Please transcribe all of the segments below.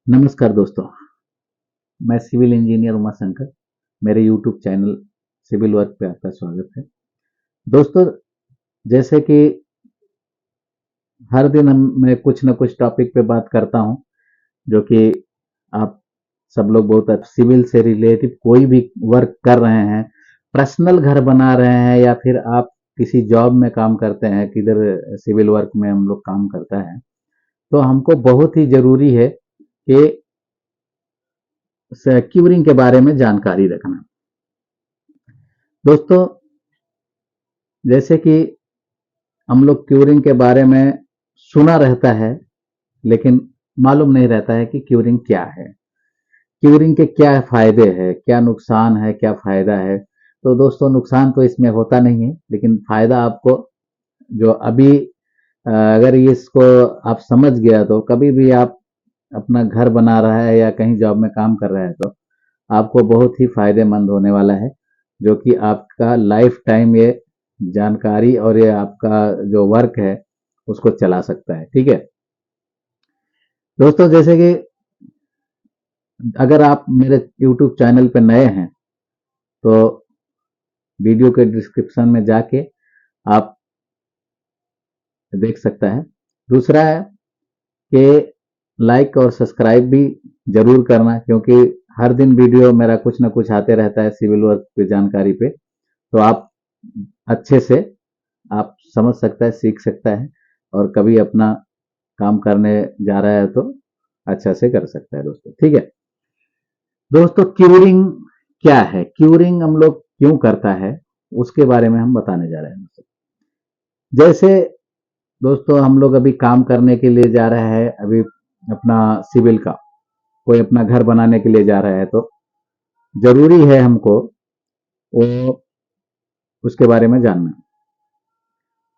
नमस्कार दोस्तों, मैं सिविल इंजीनियर उमा शंकर। मेरे यूट्यूब चैनल सिविल वर्क पे आपका स्वागत है। दोस्तों, जैसे कि हर दिन मैं कुछ न कुछ टॉपिक पे बात करता हूं, जो कि आप सब लोग बहुत सिविल से रिलेटिव कोई भी वर्क कर रहे हैं, पर्सनल घर बना रहे हैं या फिर आप किसी जॉब में काम करते हैं, किधर सिविल वर्क में हम लोग काम करता है, तो हमको बहुत ही जरूरी है कि क्यूरिंग के बारे में जानकारी रखना। दोस्तों, जैसे कि हम लोग क्यूरिंग के बारे में सुना रहता है, लेकिन मालूम नहीं रहता है कि क्यूरिंग क्या है, क्यूरिंग के क्या फायदे हैं, क्या नुकसान है, क्या फायदा है। तो दोस्तों, नुकसान तो इसमें होता नहीं है, लेकिन फायदा आपको जो अभी अगर इसको आप समझ गया तो कभी भी आप अपना घर बना रहा है या कहीं जॉब में काम कर रहा है तो आपको बहुत ही फायदेमंद होने वाला है, जो कि आपका लाइफ टाइम ये जानकारी और ये आपका जो वर्क है उसको चला सकता है। ठीक है दोस्तों, जैसे कि अगर आप मेरे YouTube चैनल पे नए हैं तो वीडियो के डिस्क्रिप्शन में जाके आप देख सकता है। दूसरा है कि लाइक और सब्सक्राइब भी जरूर करना, क्योंकि हर दिन वीडियो मेरा कुछ ना कुछ आते रहता है सिविल वर्क पे जानकारी पे, तो आप अच्छे से आप समझ सकता है, सीख सकता है और कभी अपना काम करने जा रहा है तो अच्छा से कर सकता है दोस्तों। ठीक है दोस्तों, क्यूरिंग क्या है, क्यूरिंग हम लोग क्यों करता है, उसके बारे में हम बताने जा रहे हैं दोस्तों। जैसे दोस्तों, हम लोग अभी काम करने के लिए जा रहे हैं, अभी अपना सिविल का कोई अपना घर बनाने के लिए जा रहा है तो जरूरी है हमको वो उसके बारे में जानना।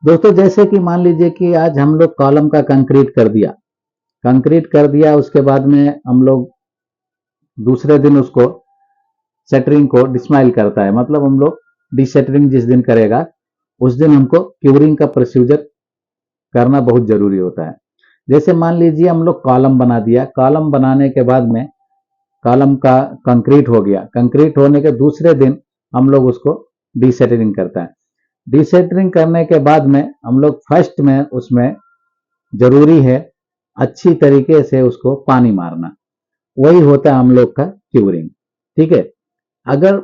दोस्तों, जैसे कि मान लीजिए कि आज हम लोग कॉलम का कंक्रीट कर दिया, उसके बाद में हम लोग दूसरे दिन उसको सेटरिंग को डिस्माइल करता है, मतलब हम लोग डिसेटरिंग जिस दिन करेगा उस दिन हमको क्यूरिंग का प्रोसीजर करना बहुत जरूरी होता है। जैसे मान लीजिए हम लोग कॉलम बना दिया, कॉलम बनाने के बाद में कॉलम का कंक्रीट हो गया, कंक्रीट होने के दूसरे दिन हम लोग उसको डिसेटरिंग करता है। डिसेटरिंग करने के बाद में हम लोग फर्स्ट में उसमें जरूरी है अच्छी तरीके से उसको पानी मारना, वही होता है हम लोग का क्यूरिंग। ठीक है, अगर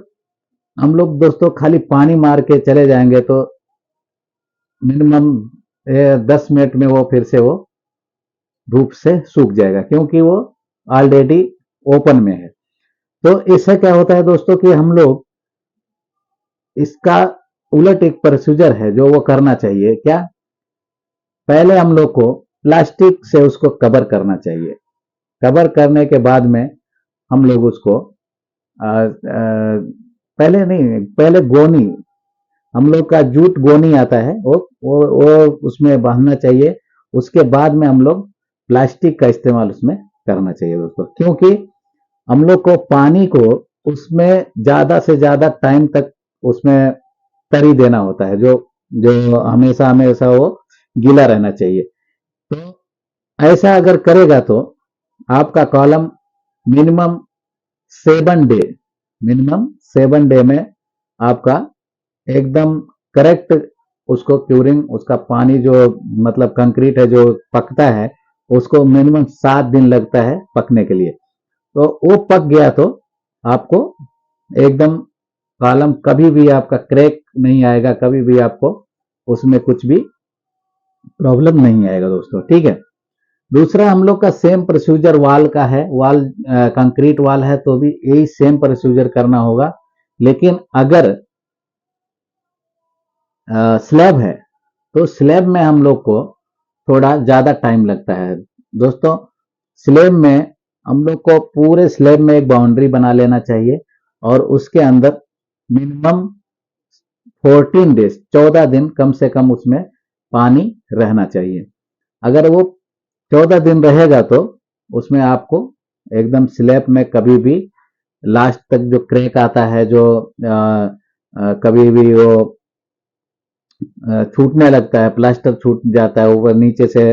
हम लोग दोस्तों खाली पानी मार के चले जाएंगे तो मिनिमम 10 मिनट में वो फिर से वो धूप से सूख जाएगा, क्योंकि वो ऑलरेडी ओपन में है। तो इससे क्या होता है दोस्तों कि हम लोग इसका उलट एक प्रोसीजर है जो वो करना चाहिए। क्या, पहले हम लोग को प्लास्टिक से उसको कवर करना चाहिए, कवर करने के बाद में हम लोग उसको पहले नहीं, पहले गोनी, हम लोग का जूट गोनी आता है वो उसमें बांधना चाहिए। उसके बाद में हम लोग प्लास्टिक का इस्तेमाल उसमें करना चाहिए दोस्तों, क्योंकि हम लोग को पानी को उसमें ज्यादा से ज्यादा टाइम तक उसमें तरी देना होता है, जो जो हमेशा हमेशा वो गीला रहना चाहिए। तो ऐसा अगर करेगा तो आपका column minimum 7 day, minimum 7 day में आपका एकदम करेक्ट उसको क्यूरिंग, उसका पानी जो मतलब कंक्रीट है जो पकता है उसको मिनिमम 7 दिन लगता है पकने के लिए। तो वो पक गया तो आपको एकदम कॉलम कभी भी आपका क्रैक नहीं आएगा, कभी भी आपको उसमें कुछ भी प्रॉब्लम नहीं आएगा दोस्तों। ठीक है, दूसरा हम लोग का सेम प्रोसीजर वाल का है, वाल कंक्रीट वाल है तो भी यही सेम प्रोसीजर करना होगा। लेकिन अगर स्लैब है तो स्लैब में हम लोग को थोड़ा ज्यादा टाइम लगता है दोस्तों। स्लैब में हम लोग को पूरे स्लैब में एक बाउंड्री बना लेना चाहिए और उसके अंदर मिनिमम 14 डेज, 14 दिन कम से कम उसमें पानी रहना चाहिए। अगर वो 14 दिन रहेगा तो उसमें आपको एकदम स्लैब में कभी भी लास्ट तक जो क्रैक आता है, जो कभी भी वो छूटने लगता है, प्लास्टर छूट जाता है ऊपर नीचे से,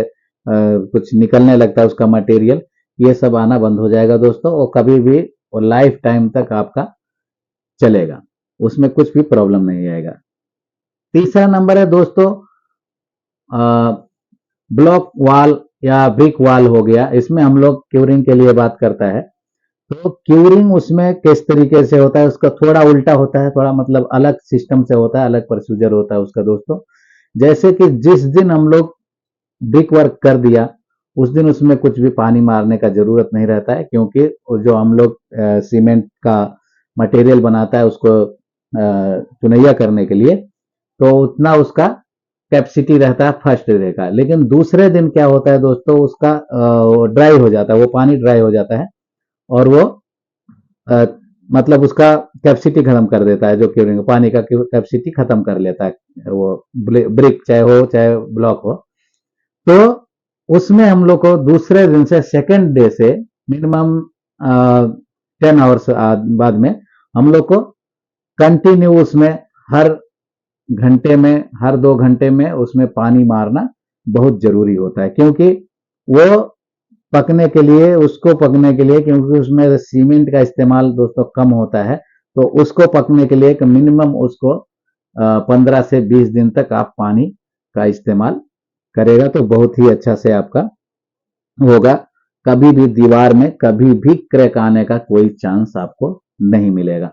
कुछ निकलने लगता है उसका मटेरियल, ये सब आना बंद हो जाएगा दोस्तों, और कभी भी और लाइफ टाइम तक आपका चलेगा, उसमें कुछ भी प्रॉब्लम नहीं आएगा। तीसरा नंबर है दोस्तों ब्लॉक वाल या ब्रिक वाल हो गया, इसमें हम लोग क्यूरिंग के लिए बात करता है। तो क्यूरिंग उसमें किस तरीके से होता है, उसका थोड़ा उल्टा होता है, थोड़ा मतलब अलग सिस्टम से होता है, अलग प्रोसीजर होता है उसका दोस्तों। जैसे कि जिस दिन हम लोग ब्रिक वर्क कर दिया, उस दिन उसमें कुछ भी पानी मारने का जरूरत नहीं रहता है, क्योंकि जो हम लोग सीमेंट का मटेरियल बनाता है उसको चुनैया करने के लिए, तो उतना उसका कैपेसिटी रहता है फर्स्ट डे का। लेकिन दूसरे दिन क्या होता है दोस्तों, उसका ड्राई हो जाता है, वो पानी ड्राई हो जाता है, और वो अ, मतलब उसका कैपेसिटी खत्म कर देता है, जो क्यूरिंग पानी का कैपेसिटी खत्म कर लेता है वो ब्रिक चाहे हो चाहे ब्लॉक हो। तो उसमें हम लोग को दूसरे दिन से सेकेंड डे से मिनिमम 10 आवर्स बाद में हम लोग को कंटिन्यू उसमें हर घंटे में, हर 2 घंटे में उसमें पानी मारना बहुत जरूरी होता है, क्योंकि वो पकने के लिए, उसको पकने के लिए, क्योंकि उसमें सीमेंट का इस्तेमाल दोस्तों कम होता है, तो उसको पकने के लिए मिनिमम उसको 15 से 20 दिन तक आप पानी का इस्तेमाल करेगा तो बहुत ही अच्छा से आपका होगा। कभी भी दीवार में कभी भी क्रैक आने का कोई चांस आपको नहीं मिलेगा।